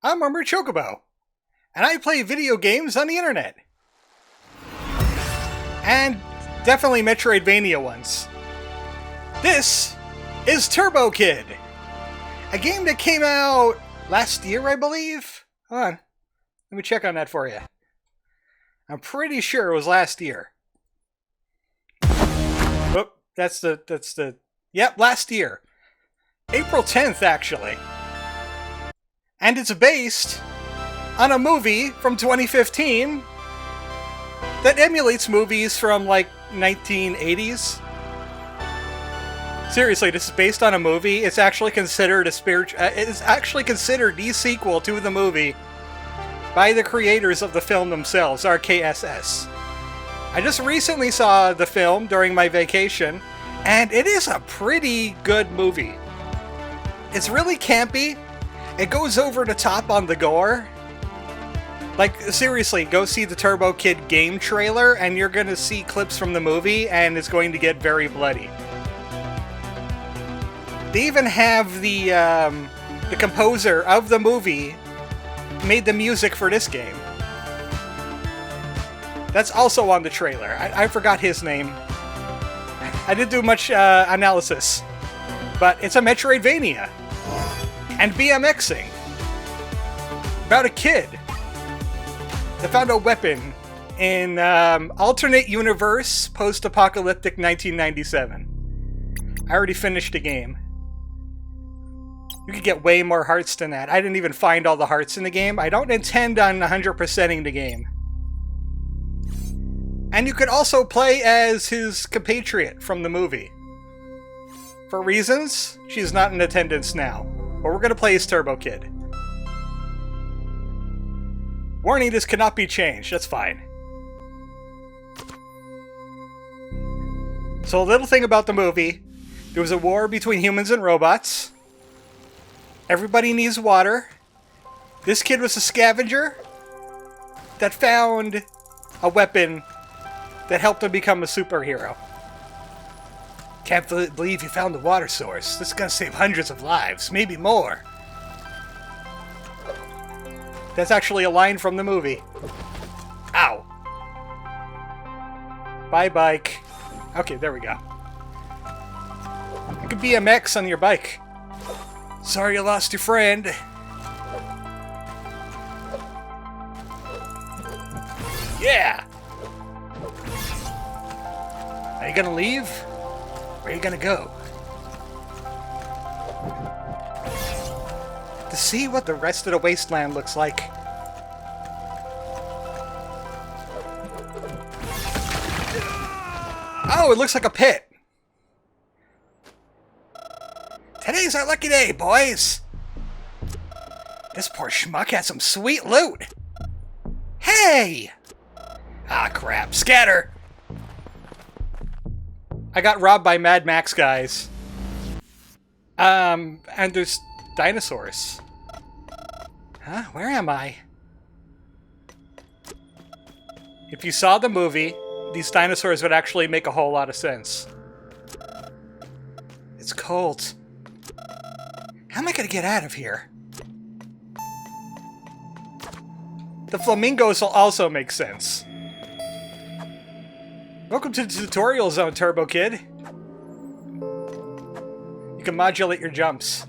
I'm ArmoredChocobo, and I play video games on the internet. And definitely Metroidvania ones. This is Turbo Kid, a game that came out last year, I believe? Hold on, let me check on that for you. I'm pretty sure it was last year. Oh, yep, last year. April 10th, actually. And it's based on a movie from 2015 that emulates movies from, like, 1980s. Seriously, this is based on a movie. It's actually considered it's actually considered the sequel to the movie by the creators of the film themselves, RKSS. I just recently saw the film during my vacation, and it is a pretty good movie. It's really campy. It goes over the top on the gore. Like, seriously, go see the Turbo Kid game trailer, and you're gonna see clips from the movie, and it's going to get very bloody. They even have the composer of the movie made the music for this game. That's also on the trailer. I forgot his name. I didn't do much analysis. But it's a Metroidvania. And BMXing. About a kid that found a weapon in alternate universe post-apocalyptic 1997. I already finished the game. You could get way more hearts than that. I didn't even find all the hearts in the game. I don't intend on 100%ing the game. And you could also play as his compatriot from the movie. For reasons, she's not in attendance now. But we're going to play as Turbo Kid. Warning, this cannot be changed. That's fine. So a little thing about the movie. There was a war between humans and robots. Everybody needs water. This kid was a scavenger that found a weapon that helped him become a superhero. Can't believe you found the water source. This is gonna save hundreds of lives, maybe more. That's actually a line from the movie. Ow. Bye, bike. Okay, there we go. You could BMX on your bike. Sorry you lost your friend. Yeah! Are you gonna leave? Where are you gonna go? To see what the rest of the wasteland looks like. Oh, it looks like a pit. Today's our lucky day, boys! This poor schmuck had some sweet loot! Hey! Ah, crap. Scatter! I got robbed by Mad Max guys. And there's dinosaurs. Huh? Where am I? If you saw the movie, these dinosaurs would actually make a whole lot of sense. It's cold. How am I gonna get out of here? The flamingos will also make sense. Welcome to the tutorial zone, Turbo Kid. You can modulate your jumps.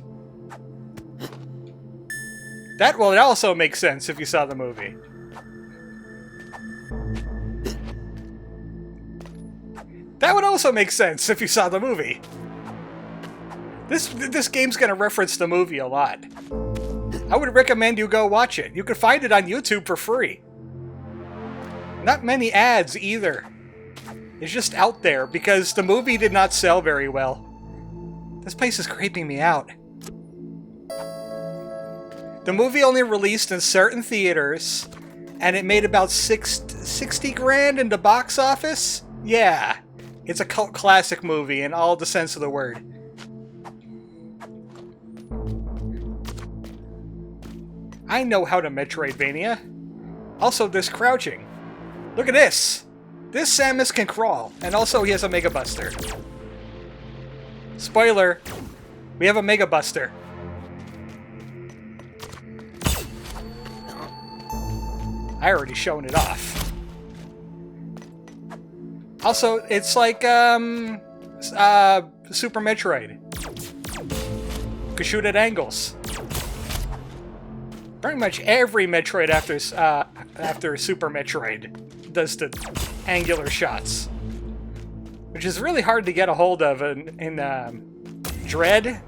That will also make sense if you saw the movie. That would also make sense if you saw the movie. This game's gonna reference the movie a lot. I would recommend you go watch it. You can find it on YouTube for free. Not many ads either. It's just out there because the movie did not sell very well. This place is creeping me out. The movie only released in certain theaters, and it made about 60 grand in the box office? Yeah, it's a cult classic movie in all the sense of the word. I know how to Metroidvania. Also, there's crouching. Look at this! This Samus can crawl, and also he has a Mega Buster. Spoiler, we have a Mega Buster. I already shown it off. Also, it's like, Super Metroid. You can shoot at angles. Pretty much every Metroid after Super Metroid does the angular shots. Which is really hard to get a hold of in Dread,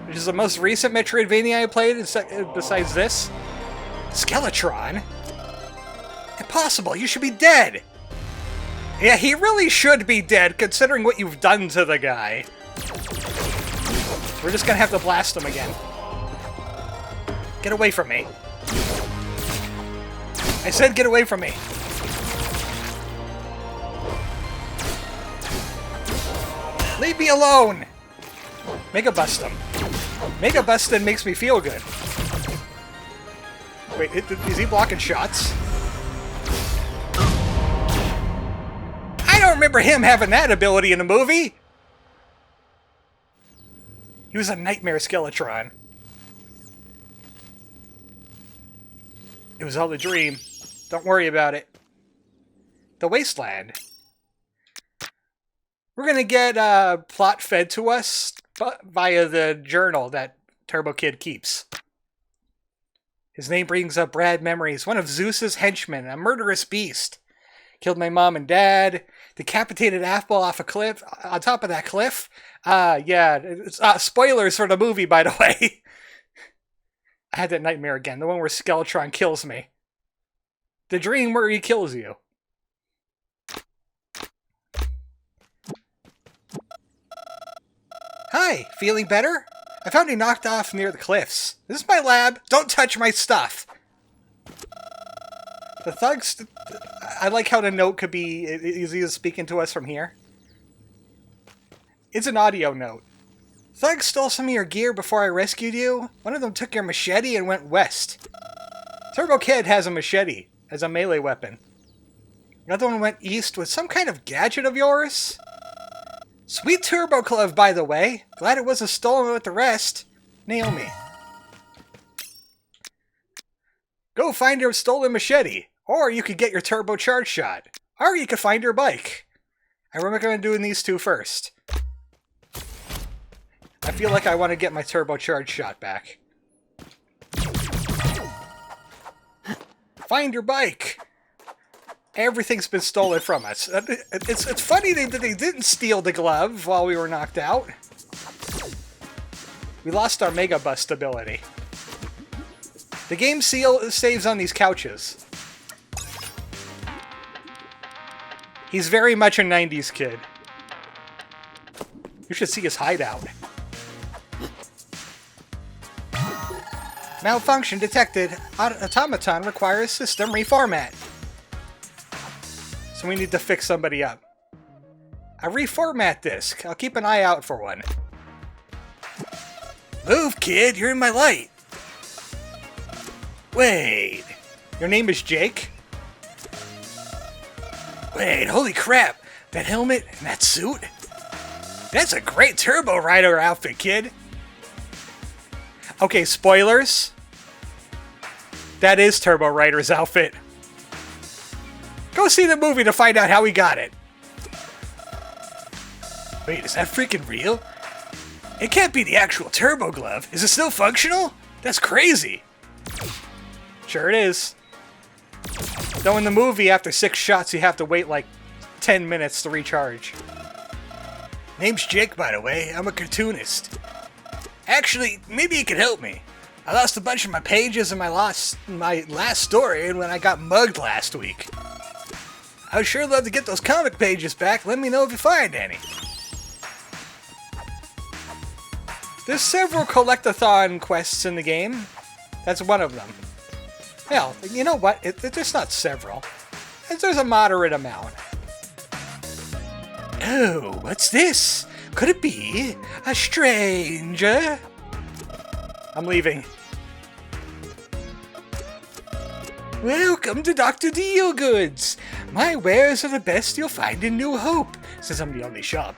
which is the most recent Metroidvania I played besides this. Skeletron? Impossible, you should be dead! Yeah, he really should be dead, considering what you've done to the guy. We're just gonna have to blast him again. Get away from me. I said get away from me. Leave me alone! Mega Bust him. Mega Bustin' makes me feel good. Wait, is he blocking shots? I don't remember him having that ability in the movie! He was a nightmare Skeletron. It was all a dream. Don't worry about it. The Wasteland. We're gonna get plot fed to us via the journal that Turbo Kid keeps. His name brings up bad memories. One of Zeus's henchmen, a murderous beast. Killed my mom and dad. Decapitated Apple off a cliff. On top of that cliff. Yeah. It's, spoilers for the movie, by the way. I had that nightmare again. The one where Skeletron kills me. The dream where he kills you. Hi, feeling better? I found you knocked off near the cliffs. This is my lab. Don't touch my stuff. The thugs... I like how the note could be... Is he speaking to us from here? It's an audio note. Thugs stole some of your gear before I rescued you. One of them took your machete and went west. Turbo Kid has a machete as a melee weapon. Another one went east with some kind of gadget of yours. Sweet Turbo Glove, by the way. Glad it wasn't stolen with the rest. Naomi. Go find your stolen machete. Or you could get your turbocharged shot. Or you could find your bike. I recommend doing these two first. I feel like I want to get my turbocharged shot back. Find your bike. Everything's been stolen from us. It's funny that they didn't steal the glove while we were knocked out. We lost our Mega Bust ability. The game saves on these couches. He's very much a 90s kid. You should see his hideout. Malfunction detected. Automaton requires system reformat. So we need to fix somebody up. A reformat disk. I'll keep an eye out for one. Move, kid. You're in my light. Wait. Your name is Jake? Wait, holy crap. That helmet and that suit? That's a great Turbo Rider outfit, kid. Okay, spoilers. That is Turbo Rider's outfit. Go see the movie to find out how he got it. Wait, is that freaking real? It can't be the actual Turbo Glove. Is it still functional? That's crazy. Sure it is. Though in the movie, after 6 shots, you have to wait like 10 minutes to recharge. Name's Jake, by the way. I'm a cartoonist. Actually, maybe you could help me. I lost a bunch of my pages in my last story when I got mugged last week. I would sure love to get those comic pages back. Let me know if you find any. There's several collectathon quests in the game. That's one of them. Hell, you know what? There's not several. There's a moderate amount. Oh, what's this? Could it be a stranger? I'm leaving. Welcome to Dr. Deal Goods. My wares are the best you'll find in New Hope, since I'm the only shop.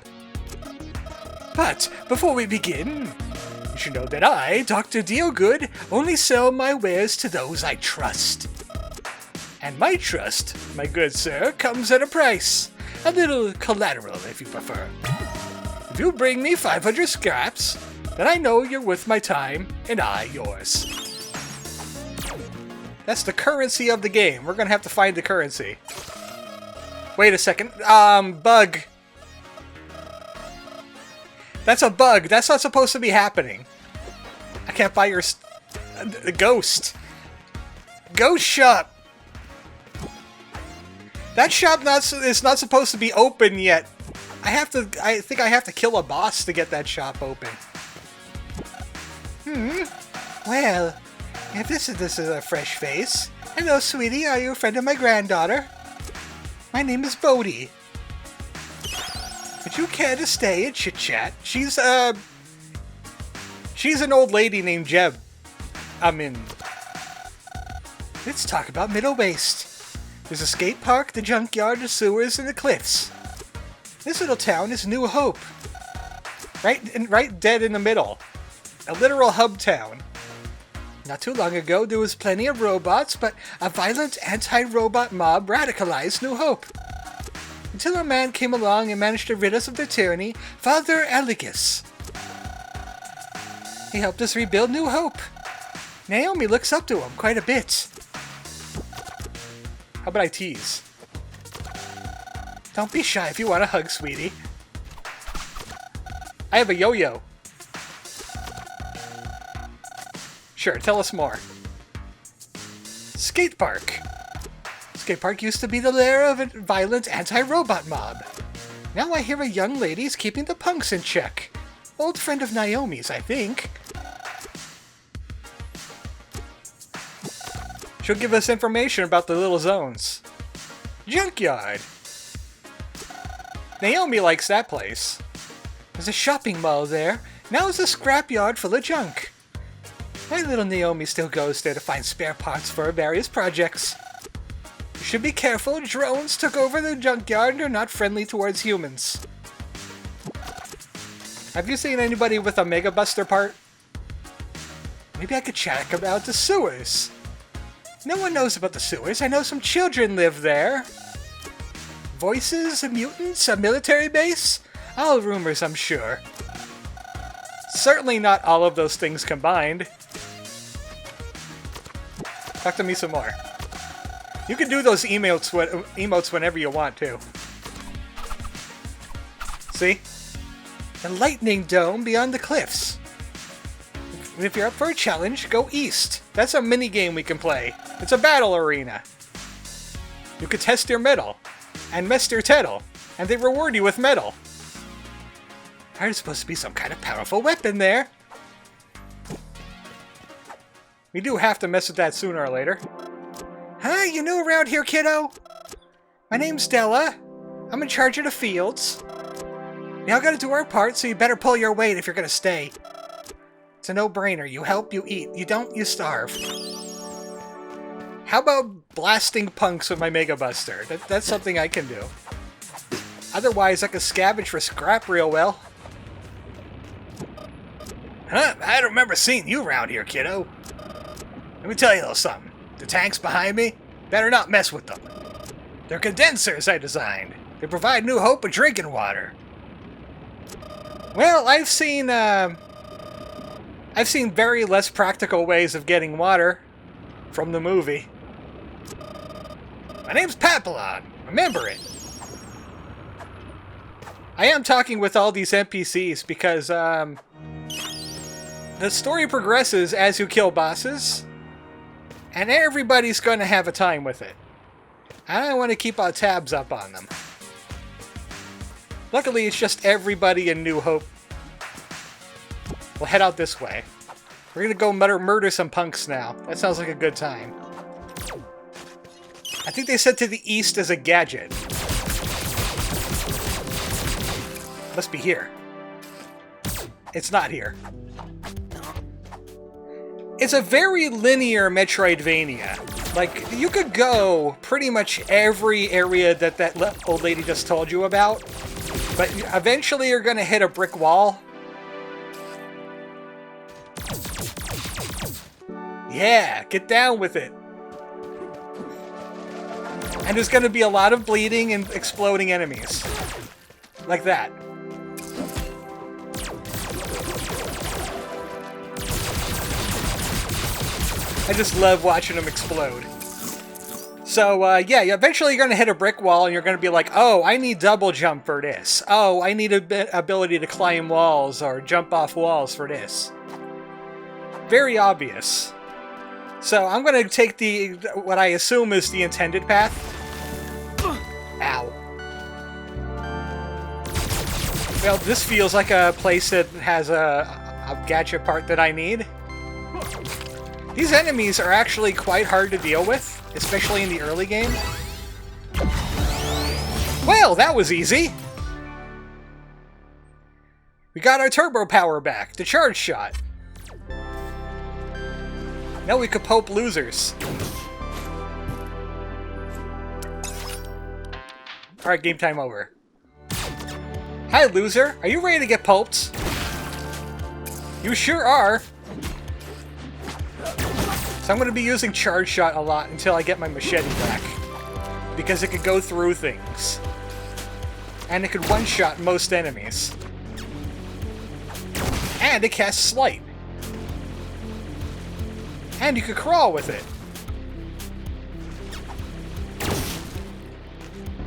But before we begin, you should know that I, Dr. Dealgood, only sell my wares to those I trust. And my trust, my good sir, comes at a price. A little collateral, if you prefer. If you bring me 500 scraps, then I know you're worth my time, and I yours. That's the currency of the game. We're gonna have to find the currency. Wait a second. Bug. That's a bug. That's not supposed to be happening. I can't buy your... Ghost. Ghost shop. That shop is not supposed to be open yet. I think I have to kill a boss to get that shop open. Well, if this is a fresh face. Hello, sweetie. Are you a friend of my granddaughter? My name is Bodhi. Would you care to stay and chit-chat? She's an old lady named Jeb. Let's talk about Middle Waste. There's a skate park, the junkyard, the sewers, and the cliffs. This little town is New Hope. Right dead in the middle. A literal hub town. Not too long ago, there was plenty of robots, but a violent anti-robot mob radicalized New Hope. Until a man came along and managed to rid us of their tyranny, Father Eligus. He helped us rebuild New Hope. Naomi looks up to him quite a bit. How about I tease? Don't be shy if you want a hug, sweetie. I have a yo-yo. Sure, tell us more. Skate park. Skate park used to be the lair of a violent anti-robot mob. Now I hear a young lady's keeping the punks in check. Old friend of Naomi's, I think. She'll give us information about the little zones. Junkyard. Naomi likes that place. There's a shopping mall there. Now it's a scrapyard full of junk. My little Naomi still goes there to find spare parts for her various projects. You should be careful. Drones took over the junkyard and are not friendly towards humans. Have you seen anybody with a Mega Buster part? Maybe I could check about the sewers. No one knows about the sewers. I know some children live there. Voices, mutants, a military base? All rumors, I'm sure. Certainly not all of those things combined. Talk to me some more. You can do those emotes whenever you want to. See? The lightning dome beyond the cliffs. If you're up for a challenge, go east. That's a mini game we can play. It's a battle arena. You could test your metal and Mr. Tettle, and they reward you with metal. There's supposed to be some kind of powerful weapon there. We do have to mess with that sooner or later. Hi, you new around here, kiddo? My name's Della. I'm in charge of the fields. We all gotta do our part, so you better pull your weight if you're gonna stay. It's a no-brainer. You help, you eat. You don't, you starve. How about blasting punks with my Mega Buster? That's something I can do. Otherwise, I can scavenge for scrap real well. Huh? I don't remember seeing you around here, kiddo. Let me tell you a little something. The tanks behind me, better not mess with them. They're condensers I designed. They provide New Hope with drinking water. Well, I've seen very less practical ways of getting water from the movie. My name's Papillon. Remember it. I am talking with all these NPCs because the story progresses as you kill bosses, and everybody's going to have a time with it. I want to keep our tabs up on them. Luckily, it's just everybody in New Hope. We'll head out this way. We're gonna go murder some punks now. That sounds like a good time. I think they said to the east as a gadget. Must be here. It's not here. It's a very linear Metroidvania. Like, you could go pretty much every area that old lady just told you about, but eventually you're gonna hit a brick wall. Yeah, get down with it. And there's going to be a lot of bleeding and exploding enemies. Like that. I just love watching them explode. So, yeah, eventually you're going to hit a brick wall and you're going to be like, oh, I need double jump for this. Oh, I need a ability to climb walls or jump off walls for this. Very obvious. So I'm going to take what I assume is the intended path. Ow. Well, this feels like a place that has a gadget part that I need. These enemies are actually quite hard to deal with, especially in the early game. Well, that was easy! We got our turbo power back, the charge shot. Now we could pope losers. Alright, game time over. Hi, loser. Are you ready to get pulped? You sure are. So I'm going to be using charge shot a lot until I get my machete back. Because it could go through things. And it could one-shot most enemies. And it casts Slight. And you could crawl with it.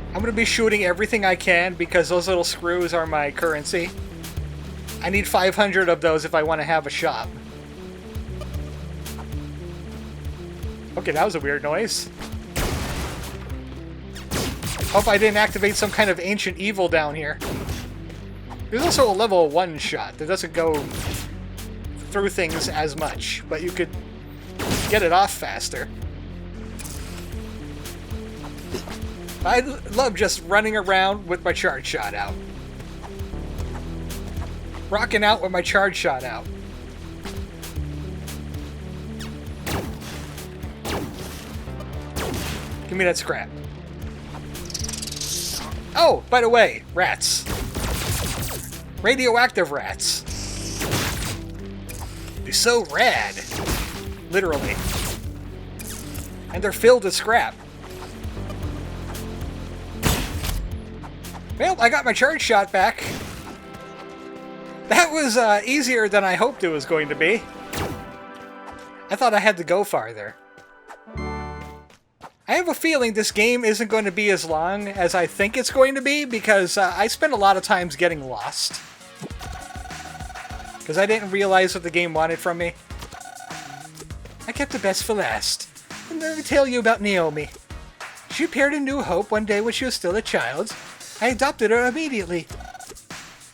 I'm going to be shooting everything I can because those little screws are my currency. I need 500 of those if I want to have a shop. Okay, that was a weird noise. Hope I didn't activate some kind of ancient evil down here. There's also a level 1 shot that doesn't go through things as much, but you could get it off faster. I love just running around with my charge shot out. Rocking out with my charge shot out. Give me that scrap. Oh, by the way, rats. Radioactive rats. They're so rad. Literally. And they're filled with scrap. Well, I got my charge shot back. That was easier than I hoped it was going to be. I thought I had to go farther. I have a feeling this game isn't going to be as long as I think it's going to be because I spent a lot of times getting lost. Because I didn't realize what the game wanted from me. I kept the best for last. And let me tell you about Naomi. She appeared in New Hope one day when she was still a child. I adopted her immediately.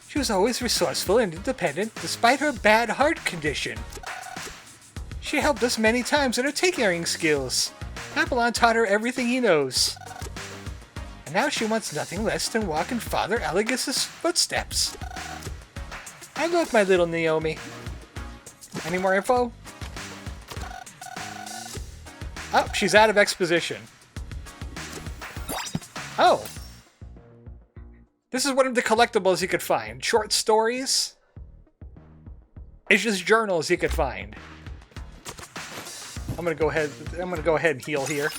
She was always resourceful and independent despite her bad heart condition. She helped us many times in her tailoring skills. Papillon taught her everything he knows. And now she wants nothing less than walk in Father Elegus's footsteps. I love my little Naomi. Any more info? Oh, she's out of exposition. Oh. This is one of the collectibles you could find. Short stories. It's just journals you could find. I'm gonna go ahead and heal here.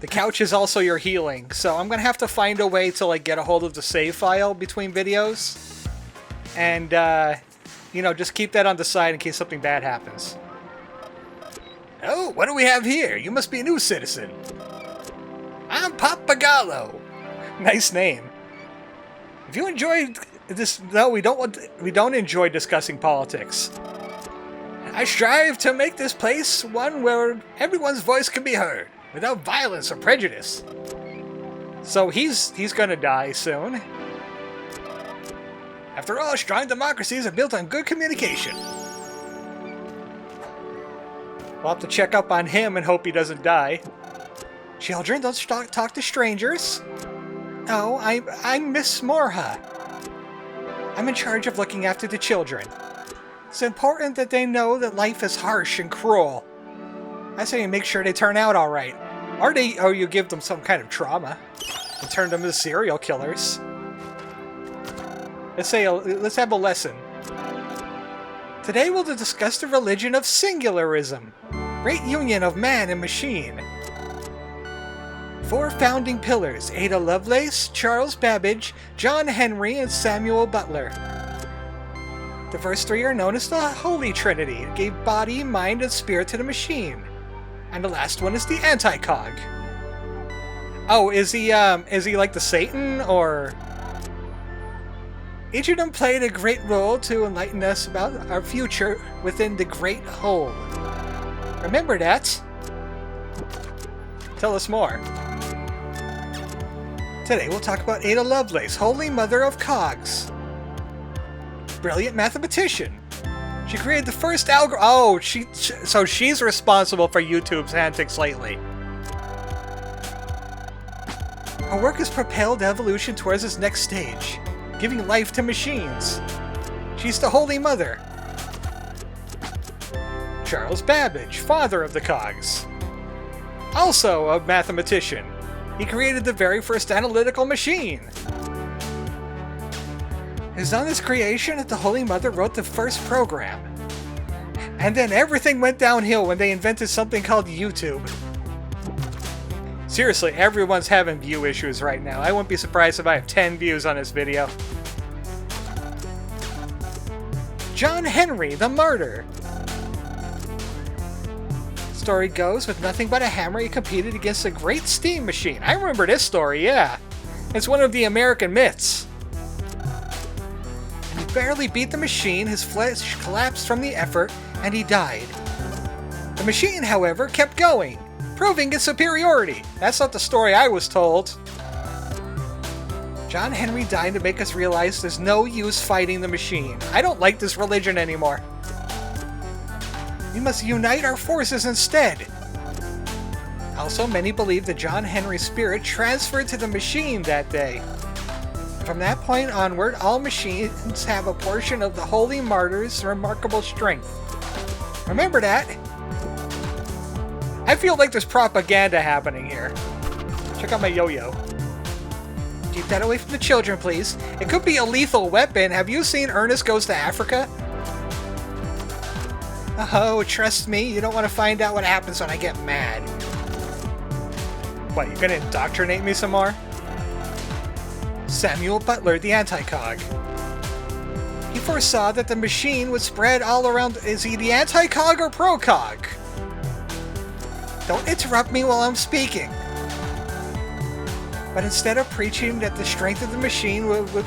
The couch is also your healing, so I'm gonna have to find a way to like get a hold of the save file between videos. And you know, just keep that on the side in case something bad happens. Oh, what do we have here? You must be a new citizen. I'm Papagallo. Nice name. If you enjoyed this, no, we don't enjoy discussing politics. I strive to make this place one where everyone's voice can be heard, without violence or prejudice. So he's gonna die soon. After all, strong democracies are built on good communication. We'll have to check up on him and hope he doesn't die. Children, don't talk to strangers. Oh, I'm Miss Morha. I'm in charge of looking after the children. It's important that they know that life is harsh and cruel. I say you make sure they turn out all right. Or you give them some kind of trauma and turn them into serial killers. Let's have a lesson. Today we'll discuss the religion of singularism. Great union of man and machine. 4 founding pillars: Ada Lovelace, Charles Babbage, John Henry, and Samuel Butler. The first 3 are known as the Holy Trinity. It gave body, mind, and spirit to the machine. And the last one is the Anti-Cog. Oh, is he like the Satan, or... Each of them played a great role to enlighten us about our future within the Great Whole. Remember that? Tell us more. Today we'll talk about Ada Lovelace, Holy Mother of Cogs. Brilliant mathematician. She created the first algorithm. Oh, so she's responsible for YouTube's antics lately. Her work has propelled evolution towards its next stage, giving life to machines. She's the Holy Mother. Charles Babbage, father of the Cogs. Also a mathematician. He created the very first analytical machine. It was on this creation that the Holy Mother wrote the first program. And then everything went downhill when they invented something called YouTube. Seriously, everyone's having view issues right now. I wouldn't be surprised if I have 10 views on this video. John Henry, the martyr. Story goes, with nothing but a hammer, he competed against a great steam machine. I remember this story, yeah. It's one of the American myths. He barely beat the machine, his flesh collapsed from the effort, and he died. The machine, however, kept going, proving its superiority. That's not the story I was told. John Henry died to make us realize there's no use fighting the machine. I don't like this religion anymore. We must unite our forces instead. Also, many believe that John Henry's spirit transferred to the machine that day. From that point onward, all machines have a portion of the Holy Martyr's remarkable strength. Remember that? I feel like there's propaganda happening here. Check out my yo-yo. Keep that away from the children, please. It could be a lethal weapon. Have you seen Ernest Goes to Africa? Oh, trust me, you don't want to find out what happens when I get mad. What, you're gonna indoctrinate me some more? Samuel Butler, the Anti-Cog. He foresaw that the machine would spread all around. Is he the Anti-Cog or Pro-Cog? Don't interrupt me while I'm speaking. But instead of preaching that the strength of the machine would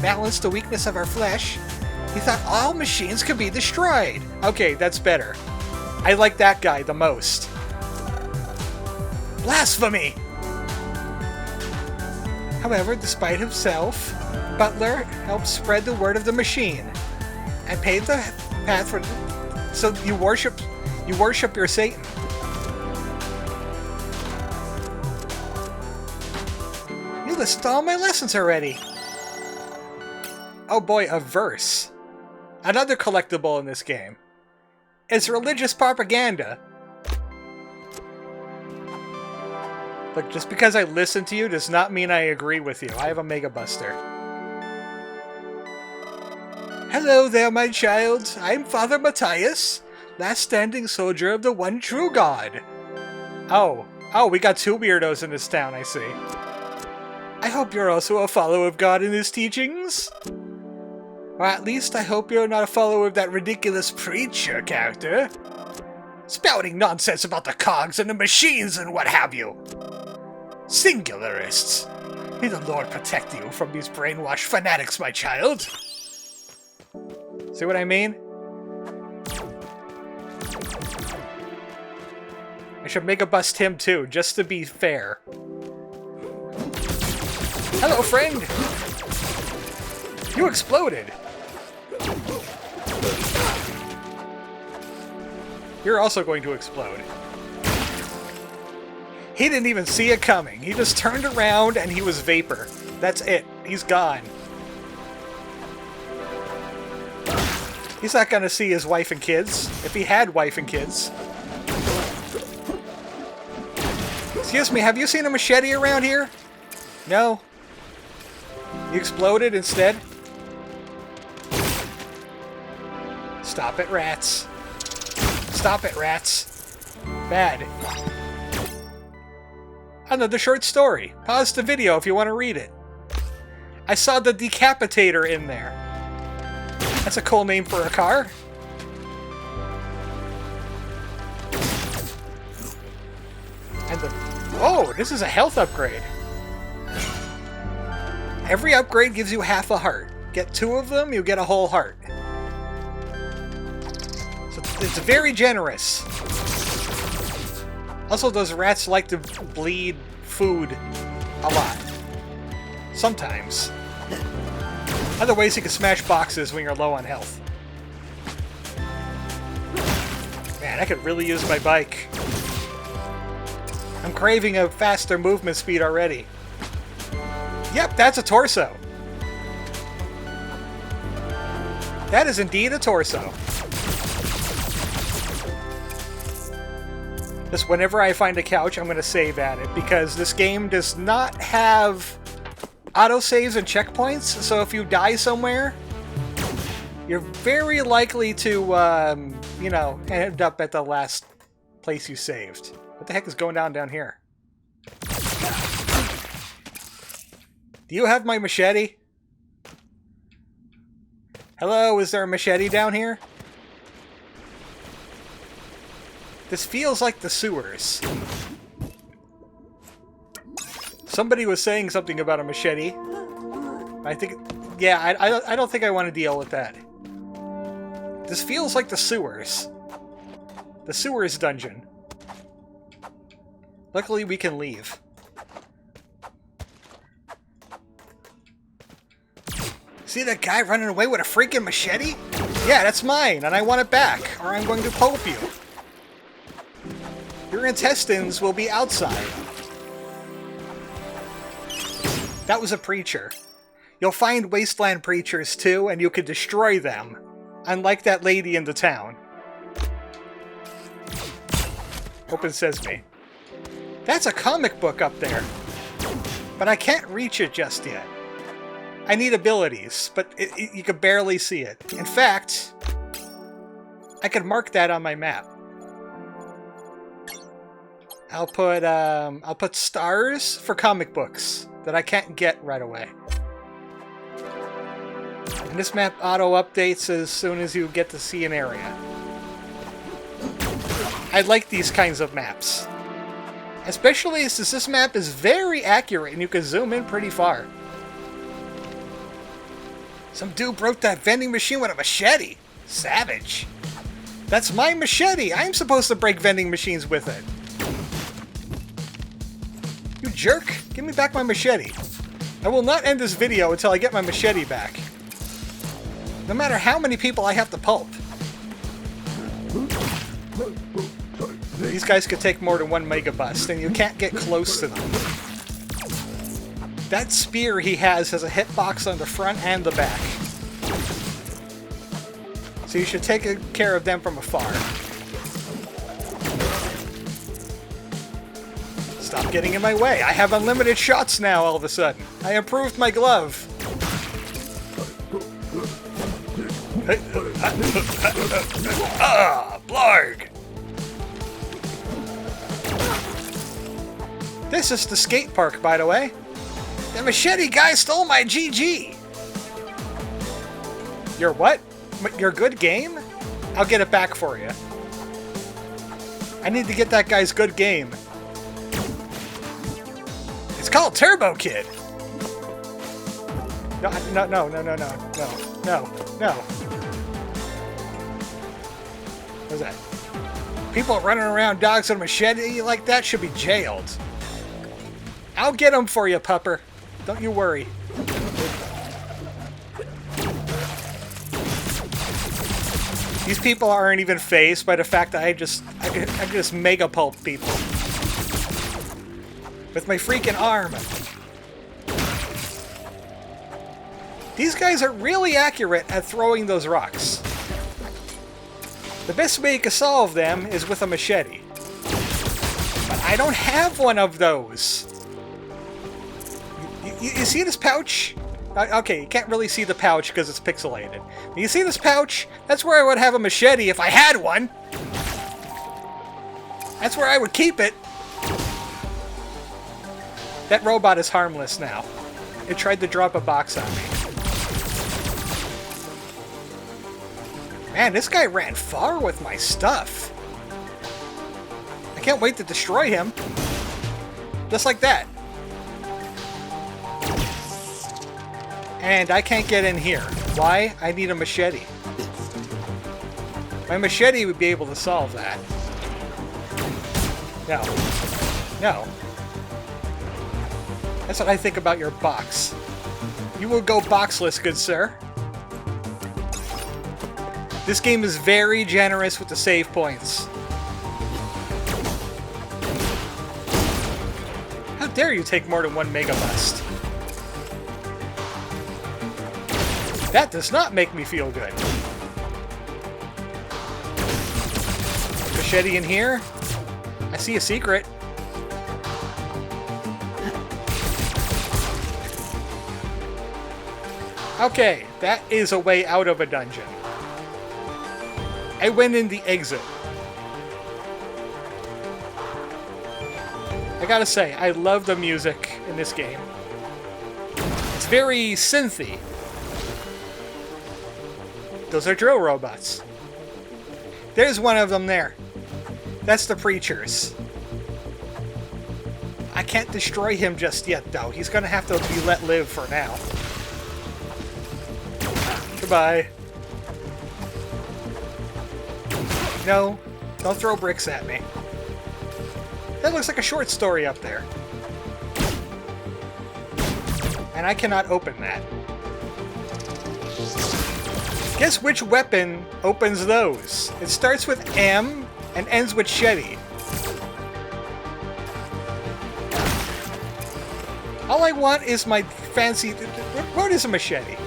balance the weakness of our flesh, he thought all machines could be destroyed. Okay, that's better. I like that guy the most. Blasphemy! However, despite himself, Butler helped spread the word of the machine and paved the path for. So you worship your Satan. You listened to all my lessons already. Oh boy, a verse. Another collectible in this game. It's religious propaganda. Look, just because I listen to you does not mean I agree with you. I have a Mega Buster. Hello there, my child. I'm Father Matthias, last standing soldier of the one true God. Oh, we got 2 weirdos in this town, I see. I hope you're also a follower of God in his teachings. Or at least I hope you're not a follower of that ridiculous preacher character, spouting nonsense about the cogs and the machines and what have you. Singularists. May the Lord protect you from these brainwashed fanatics, my child. See what I mean? I should Mega Bust him too, just to be fair. Hello, friend! You exploded! You're also going to explode. He didn't even see it coming. He just turned around and he was vapor. That's it. He's gone. He's not gonna see his wife and kids, if he had wife and kids. Excuse me, have you seen a machete around here? No? You exploded instead? Stop it, rats. Stop it, rats. Bad. Another short story. Pause the video if you want to read it. I saw the Decapitator in there. That's a cool name for a car. And the... Oh, this is a health upgrade. Every upgrade gives you half a heart. Get 2 of them, you get a whole heart. So it's very generous. Also, those rats like to bleed food a lot. Sometimes. Other ways you can smash boxes when you're low on health. Man, I could really use my bike. I'm craving a faster movement speed already. Yep, that's a torso. That is indeed a torso. Just whenever I find a couch, I'm going to save at it, because this game does not have autosaves and checkpoints, so if you die somewhere, you're very likely to, you know, end up at the last place you saved. What the heck is going on down here? Do you have my machete? Hello, is there a machete down here? This feels like the sewers. Somebody was saying something about a machete. I think... Yeah, I don't think I want to deal with that. This feels like the sewers. The sewers dungeon. Luckily, we can leave. See that guy running away with a freaking machete? Yeah, that's mine, and I want it back, or I'm going to pulp you. Your intestines will be outside. That was a preacher. You'll find wasteland preachers too, and you can destroy them. Unlike that lady in the town. Open Sesame. That's a comic book up there. But I can't reach it just yet. I need abilities, but you can barely see it. In fact, I could mark that on my map. I'll put stars for comic books that I can't get right away. And this map auto-updates as soon as you get to see an area. I like these kinds of maps. Especially since this map is very accurate and you can zoom in pretty far. Some dude broke that vending machine with a machete. Savage. That's my machete. I'm supposed to break vending machines with it. You jerk. Give me back my machete. I will not end this video until I get my machete back. No matter how many people I have to pulp. These guys could take more than one Mega Bust, and you can't get close to them. That spear he has a hitbox on the front and the back. So you should take care of them from afar. Stop getting in my way. I have unlimited shots now all of a sudden. I improved my glove. Ah, blarg! This is the skate park, by the way. The machete guy stole my GG! Your what? Your good game? I'll get it back for you. I need to get that guy's good game. It's called Turbo Kid! No. What's that? People running around dogs with a machete like that should be jailed. I'll get them for you, pupper. Don't you worry. These people aren't even fazed by the fact that I can just mega pulp people. With my freaking arm. These guys are really accurate at throwing those rocks. The best way you can solve them is with a machete. But I don't have one of those. You see this pouch? Okay, you can't really see the pouch because it's pixelated. You see this pouch? That's where I would have a machete if I had one. That's where I would keep it. That robot is harmless now. It tried to drop a box on me. Man, this guy ran far with my stuff. I can't wait to destroy him. Just like that. And I can't get in here. Why? I need a machete. My machete would be able to solve that. No. No. That's what I think about your box. You will go boxless, good sir. This game is very generous with the save points. How dare you take more than one Mega Bust? That does not make me feel good. Machete in here. I see a secret. Okay, that is a way out of a dungeon. I went in the exit. I gotta say, I love the music in this game. It's very synthy. Those are drill robots. There's one of them there. That's the Preachers. I can't destroy him just yet, though. He's gonna have to be let live for now. Goodbye. No, don't throw bricks at me. That looks like a short story up there. And I cannot open that. Guess which weapon opens those? It starts with M and ends with Shetty. All I want is my fancy... What is a machete?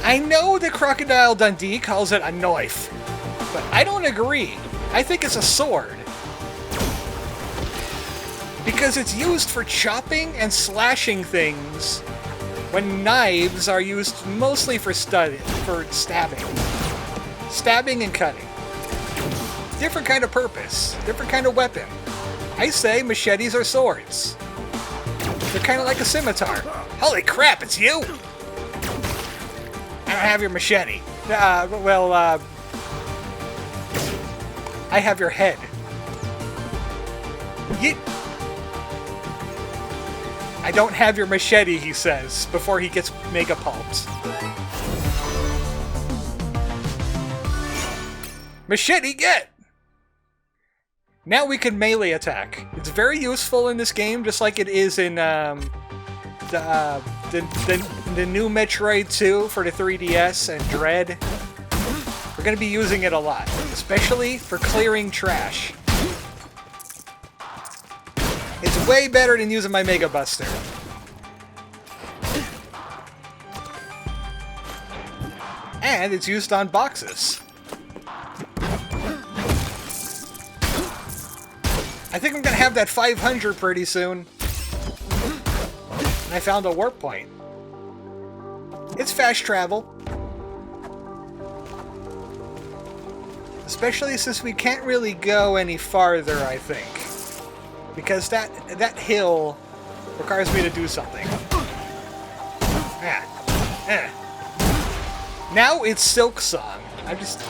I know that Crocodile Dundee calls it a knife, but I don't agree. I think it's a sword. Because it's used for chopping and slashing things, when knives are used mostly for stabbing. Stabbing and cutting. Different kind of purpose. Different kind of weapon. I say machetes are swords. They're kind of like a scimitar. Holy crap, it's you! I don't have your machete. I have your head. Yeet! I don't have your machete, he says, before he gets mega pulped. Machete, get! Now we can melee attack. It's very useful in this game, just like it is in the new Metroid 2 for the 3DS and Dread. We're going to be using it a lot, especially for clearing trash. It's way better than using my Mega Buster. And it's used on boxes. I think I'm gonna have that 500 pretty soon. And I found a warp point. It's fast travel. Especially since we can't really go any farther, I think. Because that hill requires me to do something. Now it's Silk Song. I just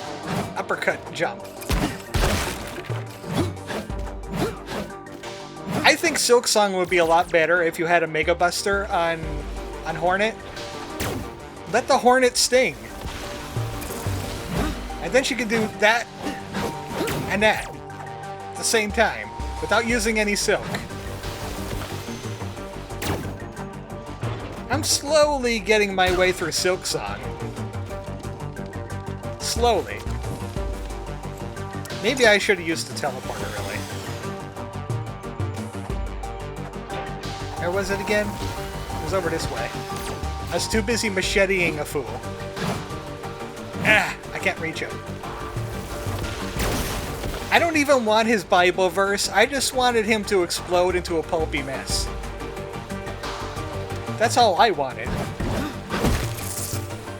uppercut jump. I think Silk Song would be a lot better if you had a Mega Buster on Hornet. Let the Hornet sting. And then she can do that and that at the same time without using any silk. I'm slowly getting my way through Silk Song. Slowly. Maybe I should have used the teleporter, really. Where was it again? It was over this way. I was too busy macheteing a fool. I can't reach him. I don't even want his Bible verse. I just wanted him to explode into a pulpy mess. That's all I wanted.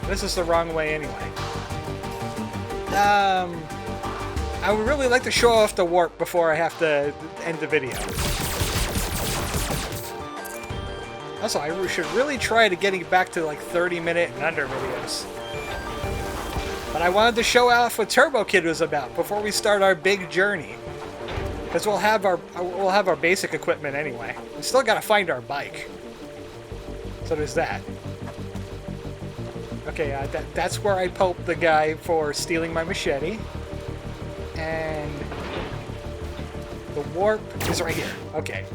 This is the wrong way anyway. I would really like to show off the warp before I have to end the video. Also, I should really try to getting back to like 30-minute and under videos. But I wanted to show off what Turbo Kid was about before we start our big journey. Because we'll have our basic equipment anyway. We still gotta find our bike. So there's that. Okay, that's where I pulped the guy for stealing my machete. And the warp is right here. Okay.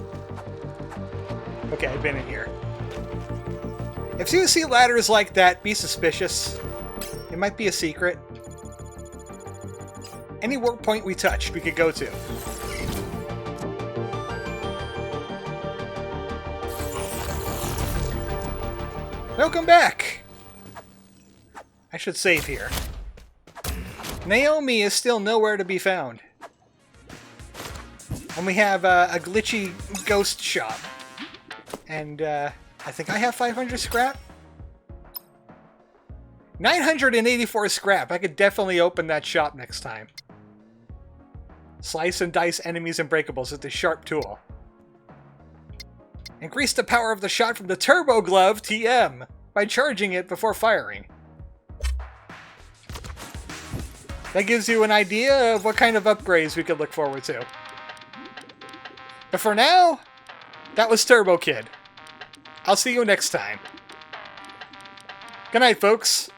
Okay, I've been in here. If you see ladders like that, be suspicious. It might be a secret. Any warp point we touched, we could go to. Welcome back! I should save here. Naomi is still nowhere to be found. And we have a glitchy ghost shop. And I think I have 500 scrap? 984 scrap! I could definitely open that shop next time. Slice and dice enemies and breakables with the sharp tool. Increase the power of the shot from the Turbo Glove TM by charging it before firing. That gives you an idea of what kind of upgrades we could look forward to. But for now, that was Turbo Kid. I'll see you next time. Good night, folks.